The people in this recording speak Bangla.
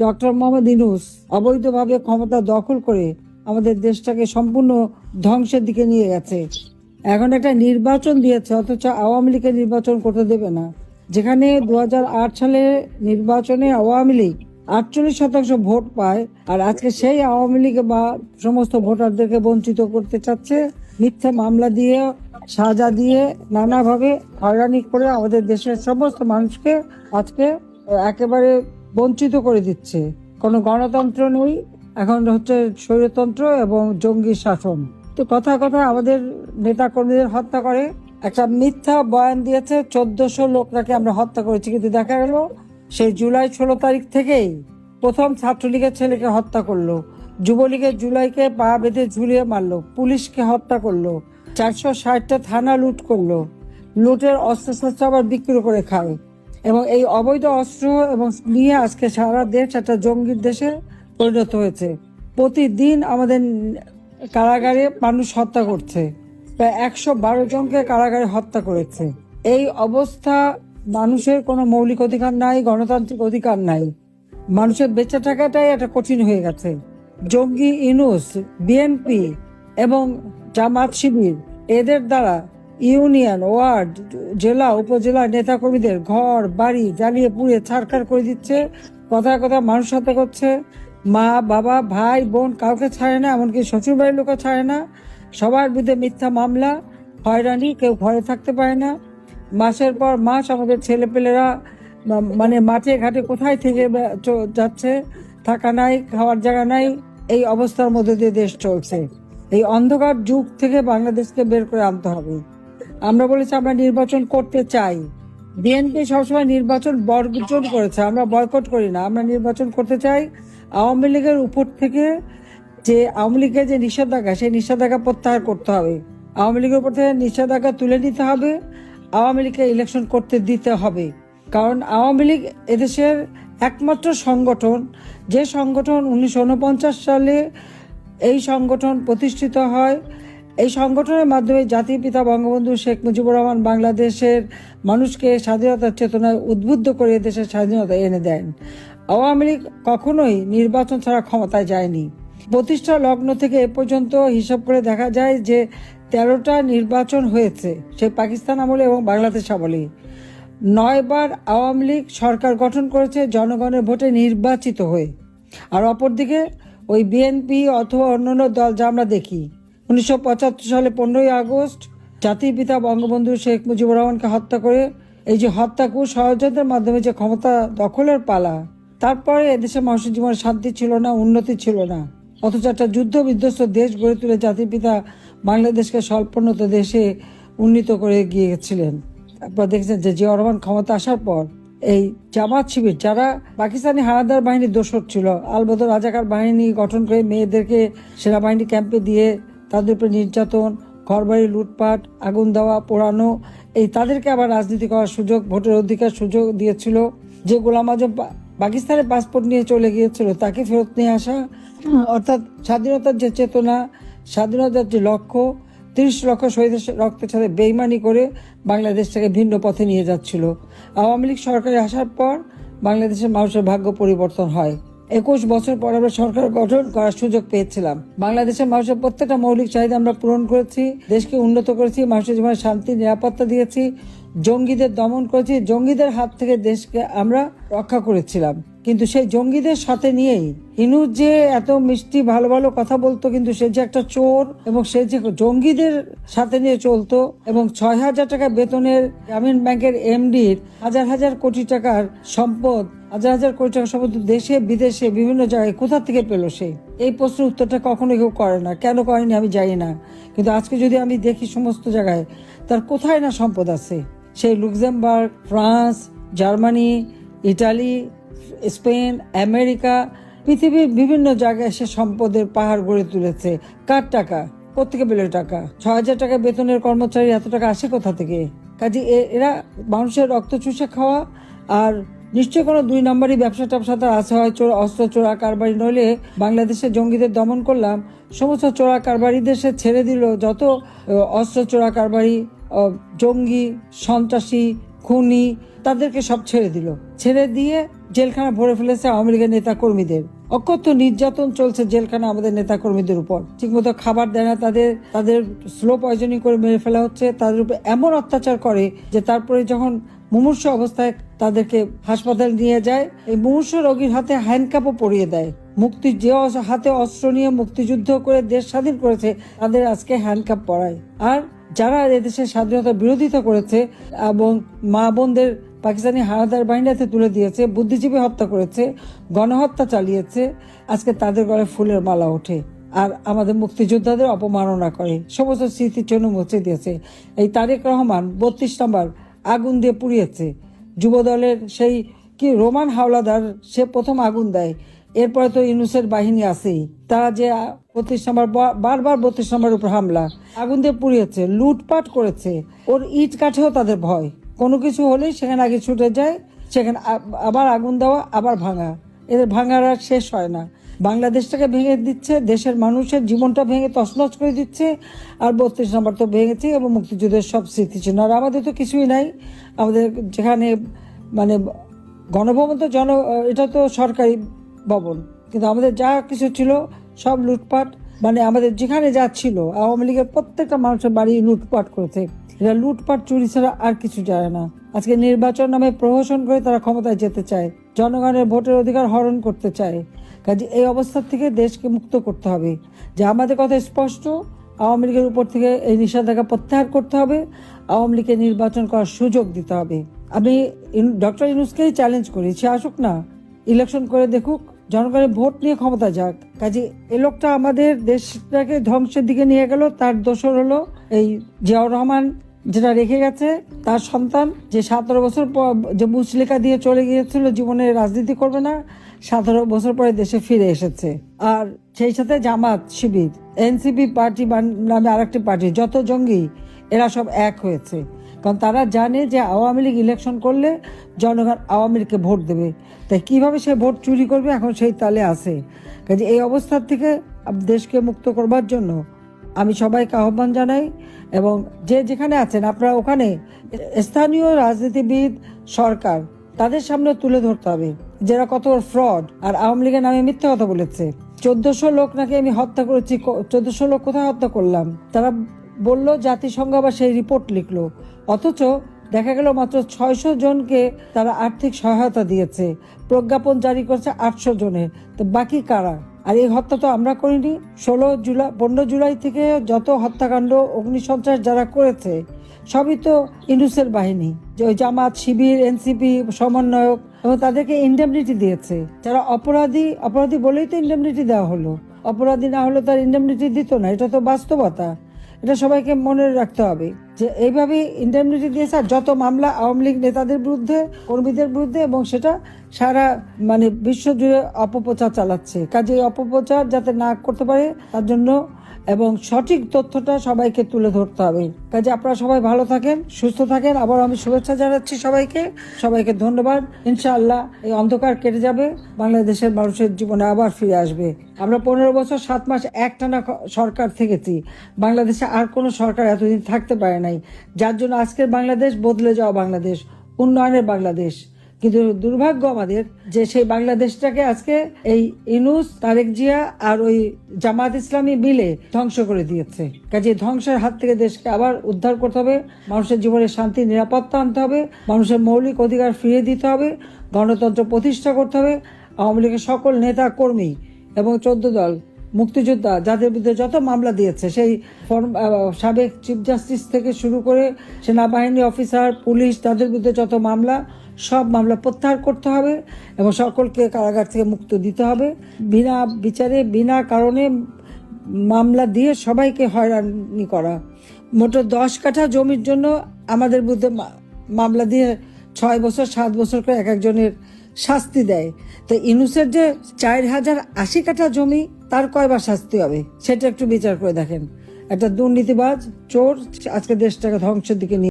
ডক্টর মোহাম্মদ ইউনূস অবৈধভাবে ক্ষমতা দখল করে আমাদের দেশটাকে সম্পূর্ণ ধ্বংসের দিকে নিয়ে গেছে। এখন একটা নির্বাচন দিয়েছে, অথচ আওয়ামী লীগের নির্বাচন করতে দেবে না। যেখানে 2008 সালে নির্বাচনে আওয়ামী লীগ 48% ভোট পায়, আর আজকে সেই আওয়ামী লীগ বা সমস্ত ভোটারদেরকে বঞ্চিত করতে চাচ্ছে মিথ্যা মামলা দিয়ে, সাজা দিয়ে, নানাভাবে হয়রানি করে আমাদের দেশের সমস্ত মানুষকে আজকে একেবারে বঞ্চিত করে দিচ্ছে। কোনো গণতন্ত্র নেই, এখন হচ্ছে স্বৈরতন্ত্র এবং জঙ্গি শাসন। তো কথা আমাদের নেতা কর্মীদের হত্যা করে, একটা মিথ্যা বয়ান দিয়েছে 1400 লোক নাকি আমরা হত্যা করেছি, কিন্তু দেখা গেল সেই জুলাই 16 তারিখ থেকেই প্রথম ছাত্রলীগের ছেলেকে হত্যা করলো, যুবলীগের জুলাইকে পা বেঁধে ঝুলিয়ে মারলো, পুলিশকে হত্যা করলো, 460টা থানা লুট করলো, লুটের অস্ত্রশস্ত্র আবার বিক্রি করে খায়, এবং এই অবৈধ অস্ত্র এবং নিয়ে আজকে সারা দেশ একটা জঙ্গির দেশে পরিণত হয়েছে। প্রতিদিন আমাদের কারাগারে মানুষ হত্যা করছে, প্রায় 112 জনকে কারাগারে হত্যা করেছে। এই অবস্থা, মানুষের কোনো মৌলিক অধিকার নাই, গণতান্ত্রিক অধিকার নাই, মানুষের বেঁচে থাকাটাই একটা কঠিন হয়ে গেছে। জঙ্গি ইউনূস, বিএনপি এবং জামাত শিবির এদের দ্বারা ইউনিয়ন, ওয়ার্ড, জেলা, উপজেলা নেতাকর্মীদের ঘর বাড়ি জ্বালিয়ে পুড়িয়ে ছাড়খাড় করে দিচ্ছে, কথা মানুষ হত্যা করছে, মা বাবা ভাই বোন কাউকে ছাড়ে না, এমনকি শ্বশুর বাড়ির লোকও ছাড়ে না, সবার বিরুদ্ধে মিথ্যা মামলা, হয়রানি, কেউ ঘরে থাকতে পারে না। মাসের পর মাস আমাদের ছেলেপেলেরা মানে মাঠে ঘাটে কোথায় থেকে যাচ্ছে, থাকা নাই, খাওয়ার জায়গা নাই, এই অবস্থার মধ্যে দিয়ে দেশ চলছে। এই অন্ধকার যুগ থেকে বাংলাদেশকে বের করে আনতে হবে। আমরা বলেছি আমরা নির্বাচন করতে চাই, বিএনপি সবসময় নির্বাচন বর্জন করেছে, আমরা বয়কট করি না, আমরা নির্বাচন করতে চাই। আওয়ামী লীগের উপর থেকে যে আওয়ামী লীগের যে নিষেধাজ্ঞা, সেই নিষেধাজ্ঞা প্রত্যাহার করতে হবে, আওয়ামী লীগের উপর থেকে নিষেধাজ্ঞা তুলে নিতে হবে, আওয়ামী লীগকে ইলেকশন করতে দিতে হবে। কারণ আওয়ামী লীগ এদেশের একমাত্র সংগঠন, যে সংগঠন 1949 সালে এই সংগঠন প্রতিষ্ঠিত হয়। এই সংগঠনের মাধ্যমে জাতির পিতা বঙ্গবন্ধু শেখ মুজিবুর রহমান বাংলাদেশের মানুষকে স্বাধীনতার চেতনায় উদ্বুদ্ধ করে দেশের স্বাধীনতা এনে দেন। আওয়ামী লীগ কখনোই নির্বাচন ছাড়া ক্ষমতায় যায়নি। প্রতিষ্ঠা লগ্ন থেকে এ পর্যন্ত হিসাব করে দেখা যায় যে 13টা নির্বাচন হয়েছে, সে পাকিস্তান আমলে এবং বাংলাদেশ আমলে। 9 বার আওয়ামী লীগ সরকার গঠন করেছে জনগণের ভোটে নির্বাচিত হয়ে। আর অপরদিকে ওই বিএনপি অথবা অন্যান্য দল যা আমরা দেখি, 1975 সালে 15ই আগস্ট জাতির পিতা বঙ্গবন্ধু শেখ মুজিবুর রহমানকে হত্যা করে, এই যে হত্যাকু ষড়যন্ত্রের মাধ্যমে যে ক্ষমতা দখলের পালা, তারপরে এদেশে মানুষের জীবনে শান্তি ছিল না, উন্নতি ছিল না, অথচ একটা যুদ্ধ বিধ্বস্ত দেশ গড়ে তুলে জাতির পিতা বাংলাদেশকে স্বল্পোন্নত দেশে উন্নীত করে গিয়েছিলেন। তারপর দেখছেন যে জিয়াউর রহমান ক্ষমতা আসার পর এই জামাত শিবির, যারা পাকিস্তানি হানাদার বাহিনীর দোসর ছিল, আলবদর রাজাকার বাহিনী গঠন করে মেয়েদেরকে সেনাবাহিনী ক্যাম্পে দিয়ে তাদের উপরে নির্যাতন, ঘরবাড়ি লুটপাট, আগুন দেওয়া, পোড়ানো, এই তাদেরকে আবার রাজনীতি করার সুযোগ, ভোটের অধিকার সুযোগ দিয়েছিল। যে গোলাম আজম পাকিস্তানের পাসপোর্ট নিয়ে চলে গিয়েছিল তাকে ফেরত নিয়ে আসা, অর্থাৎ স্বাধীনতার যে চেতনা, স্বাধীনতার যে লক্ষ্য, 30 লক্ষ শহীদের রক্তের সাথে বেইমানি করে বাংলাদেশটাকে ভিন্ন পথে নিয়ে যাচ্ছিল। আওয়ামী লীগ সরকারে আসার পর বাংলাদেশের মানুষের ভাগ্য পরিবর্তন হয়। 21 বছর পর আমরা সরকার গঠন করার সুযোগ পেয়েছিলাম। বাংলাদেশের মানুষের প্রত্যেকটা মৌলিক চাহিদা আমরা পূরণ করেছি, দেশকে উন্নত করেছি, মানুষের জীবনে শান্তি নিরাপত্তা দিয়েছি, জঙ্গিদের দমন করেছি, জঙ্গিদের হাত থেকে দেশকে আমরা রক্ষা করেছিলাম। কিন্তু সেই জঙ্গিদের সাথে নিয়েই ইউনূস যে এত মিষ্টি ভালো ভালো কথা বলতো, কিন্তু সে যে একটা চোর, এবং সে যে জঙ্গিদের সাথে নিয়ে চলতো, এবং 6,000 টাকা বেতনের গ্রামীণ ব্যাংকের এমডির হাজার হাজার কোটি টাকার সম্পদ, হাজার হাজার কোটি টাকার সম্পদ দেশে বিদেশে বিভিন্ন জায়গায় কোথা থেকে পেল সে? এই প্রশ্নের উত্তরটা কখনো কেউ করে না। কেন করেনি আমি জানি না, কিন্তু আজকে যদি আমি দেখি সমস্ত জায়গায় তার কোথায় না সম্পদ আছে। সেই Luxembourg, France, Germany, Italy, Spain, America, পৃথিবীর বিভিন্ন জায়গায় সে সম্পদের পাহাড় গড়ে তুলেছে। কার টাকা? কোথেকে পেল টাকা? 6,000 টাকা বেতনের কর্মচারী এত টাকা আসে কোথা থেকে? কাজে এরা মানুষের রক্ত চুষে খাওয়া, আর নিশ্চয় কোনো 2 নম্বরই ব্যবসা ট্যাবসা তার আছে, হয় অস্ত্র চোরা কারবারি, নইলে বাংলাদেশে জঙ্গিদের দমন করলাম, সমস্ত চোরা কারবারিদের সে ছেড়ে দিল। যত অস্ত্র চোরা কারবারি, জঙ্গি, সন্ত্রাসী, খুনি, তাদেরকে সব ছেড়ে দিল। ছেড়ে দিয়ে জেলখানা ভরে ফেলেছে আওয়ামী লীগের নেতা কর্মীদের। অকথ্য নির্যাতন চলছে জেলখানা আমাদের নেতা কর্মীদের উপর। ঠিকমতো খাবার দেয় না, তাদের স্লো পয়জনিং করে মেরে ফেলা হচ্ছে, তাদের উপর এমন অত্যাচার করে যে তারপরে যখন মুমূর্ষু অবস্থায় তাদেরকে হাসপাতাল নিয়ে যায়, এই মুমূর্ষু রোগীর হাতে হ্যান্ডকাপও পরিয়ে দেয়। যে হাতে অস্ত্র নিয়ে মুক্তিযুদ্ধ করে দেশ স্বাধীন করেছে তাদের আজকে হ্যান্ডকাপ পরায়। আর যারা এদেশের স্বাধীনতার বিরোধিতা করেছে এবং মা বোনদের পাকিস্তানি হানাদার বাহিনীতে তুলে দিয়েছে, বুদ্ধিজীবী হত্যা করেছে, গণহত্যা চালিয়েছে, আজকে তাদের গলায় ফুলের মালা ওঠে আর আমাদের মুক্তিযোদ্ধাদের অপমাননা করে, সমস্ত স্মৃতির জন্য মুছে দিয়েছে। এই তারেক রহমান 32 নম্বর আগুন দিয়ে পুড়িয়েছে। যুবদলের সেই কি রোমান হাওলাদার, সে প্রথম আগুন দেয়, এরপরে তো ইউনূসের বাহিনী আছেই, তারা যে 32 নম্বর বারবার 32 নম্বর উপর হামলা, আগুন দিয়ে পুড়িয়েছে, লুটপাট করেছে। ওর ইট কাঠেও তাদের ভয়, কোনো কিছু হলেই সেখানে আগে ছুটে যায়, সেখানে আবার আগুন দেওয়া, আবার ভাঙা। এদের ভাঙার আর শেষ হয় না। বাংলাদেশটাকে ভেঙে দিচ্ছে, দেশের মানুষের জীবনটা ভেঙে তছনছ করে দিচ্ছে। আর 32 নম্বর তো ভেঙেছে এবং মুক্তিযুদ্ধের সব স্মৃতি ছিল। আর আমাদের তো কিছুই নাই। আমাদের যেখানে মানে গণভবন তো এটা তো সরকারি ভবন, কিন্তু আমাদের যা কিছু ছিল সব লুটপাট। মানে আমাদের যেখানে যা ছিল, আওয়ামী লীগের প্রত্যেকটা মানুষের বাড়ি লুটপাট করেছে। এটা লুটপাট চুরি ছাড়া আর কিছু যায় না। আজকে নির্বাচন নামে প্রহসন করে তারা ক্ষমতায় যেতে চায়, জনগণের ভোটের অধিকার হরণ করতে চায়। কাজে এই অবস্থা থেকে দেশকে মুক্ত করতে হবে। যে আমাদের কথা স্পষ্ট, আওয়ামী লীগের উপর থেকে এই নিষেধাজ্ঞা প্রত্যাহার করতে হবে, আওয়ামী লীগকে নির্বাচন করার সুযোগ দিতে হবে। আমি ডক্টর ইউনূসকেই চ্যালেঞ্জ করি, সে আসুক না, ইলেকশন করে দেখুক, জনগণের ভোট নিয়ে ক্ষমতা যাক। কাজে এই লোকটা আমাদের দেশটাকে ধ্বংসের দিকে নিয়ে গেল। তার দোসর হলো এই জিয়াউর রহমান, যেটা রেখে গেছে তার সন্তান, যে 17 বছর পর যে মুচলেখা দিয়ে চলে গিয়েছিল জীবনে রাজনীতি করবে না, 17 বছর পরে দেশে ফিরে এসেছে। আর সেই সাথে জামাত, শিবির, এনসিপি পার্টি নামে আরেকটি পার্টি, যত জঙ্গি এরা সব এক হয়েছে। কারণ তারা জানে যে আওয়ামী লীগ ইলেকশন করলে জনগণ আওয়ামী লীগকে ভোট দেবে, তাই কিভাবে সে ভোট চুরি করবে এখন সেই তালে আছে। কাজে এই অবস্থার থেকে দেশকে মুক্ত করবার জন্য আমি সবাইকে আহ্বান জানাই, এবং যে যেখানে আছেন আপনারা ওখানে স্থানীয় রাজনীতিবিদ, সরকার, তাদের সামনে তুলে ধরতে হবে যারা কত ফ্রড আর আওয়ামী লীগের নামে মিথ্যা কথা বলেছে। 1400 লোক নাকি আমি হত্যা করেছি। 1400 লোক কোথায় হত্যা করলাম? তারা বললো, জাতিসংঘ আবার সেই রিপোর্ট লিখলো, অথচ দেখা গেল মাত্র 600 জনকে তারা আর্থিক সহায়তা দিয়েছে, প্রজ্ঞাপন জারি করেছে 800 জনের। তো বাকি কারা? আর এই হত্যা তো আমরা করিনি। 15 জুলাই থেকে যত হত্যাকাণ্ড, অগ্নিসন্ত্রাস যারা করেছে সবই তো ইউনূসের বাহিনী, যে ওই জামাত, শিবির, এনসিপি সমন্বয়ক, এবং তাদেরকে ইন্ডেমনিটি দিয়েছে। যারা অপরাধী বলেই তো ইন্ডেমনিটি দেওয়া হলো, অপরাধী না হলে তার ইন্ডেমনিটি দিত না। এটা তো বাস্তবতা, এটা সবাইকে মনে রাখতে হবে যে এইভাবে ইন্ডেমনিটি দিয়েছে। আর যত মামলা আওয়ামী লীগ নেতাদের বিরুদ্ধে, কর্মীদের বিরুদ্ধে, এবং সেটা সারা বিশ্বজুড়ে অপপ্রচার চালাচ্ছে। কাজে এই অপপ্রচার যাতে না করতে পারে তার জন্য এবং সঠিক তথ্যটা সবাইকে তুলে ধরতে হবে। কাজে আপনারা সবাই ভালো থাকেন, সুস্থ থাকেন। আবার আমি শুভেচ্ছা জানাচ্ছি সবাইকে ধন্যবাদ। ইনশাআল্লাহ এই অন্ধকার কেটে যাবে, বাংলাদেশের মানুষের জীবনে আবার ফিরে আসবে। আমরা 15 বছর 7 মাস একটানা সরকার থেকেছি, বাংলাদেশে আর কোনো সরকার এতদিন থাকতে পারে নাই, যার জন্য আজকের বাংলাদেশ বদলে যাওয়া বাংলাদেশ, উন্নয়নের বাংলাদেশ। কিন্তু দুর্ভাগ্য আমাদের যে সেই বাংলাদেশটাকে আজকে এই ইউনূস, তারেক জিয়া আর ওই জামাত ইসলামী মিলে ধ্বংস করে দিয়েছে। কাজে ধ্বংসের হাত থেকে দেশকে আবার উদ্ধার করতে হবে, মানুষের জীবনে শান্তি, নিরাপত্তা আনতে হবে, মানুষের মৌলিক অধিকার ফিরিয়ে দিতে হবে, গণতন্ত্র প্রতিষ্ঠা করতে হবে। আওয়ামী লীগের সকল নেতা কর্মী এবং 14 দল মুক্তিযোদ্ধা যাদের বিরুদ্ধে যত মামলা দিয়েছে, সেই সাবেক চিফ জাস্টিস থেকে শুরু করে সেনাবাহিনী অফিসার, পুলিশ, তাদের বিরুদ্ধে যত মামলা, সব মামলা প্রত্যাহার করতে হবে এবং সকলকে কারাগার থেকে মুক্ত দিতে হবে। বিনা বিচারে, বিনা কারণে মামলা দিয়ে সবাইকে হয়রানি করা। মোট 10 কাঠা জমির জন্য আমাদের বিরুদ্ধে মামলা দিয়ে 6 বছর 7 বছর করে একজনের শাস্তি দেয়। তো ইউনূসের যে 4080 কাঠা জমি, তার কয়বার শাস্তি হবে সেটা একটু বিচার করে দেখেন। একটা দুর্নীতিবাজ, চোর আজকে দেশটাকে ধ্বংসের দিকে নিয়ে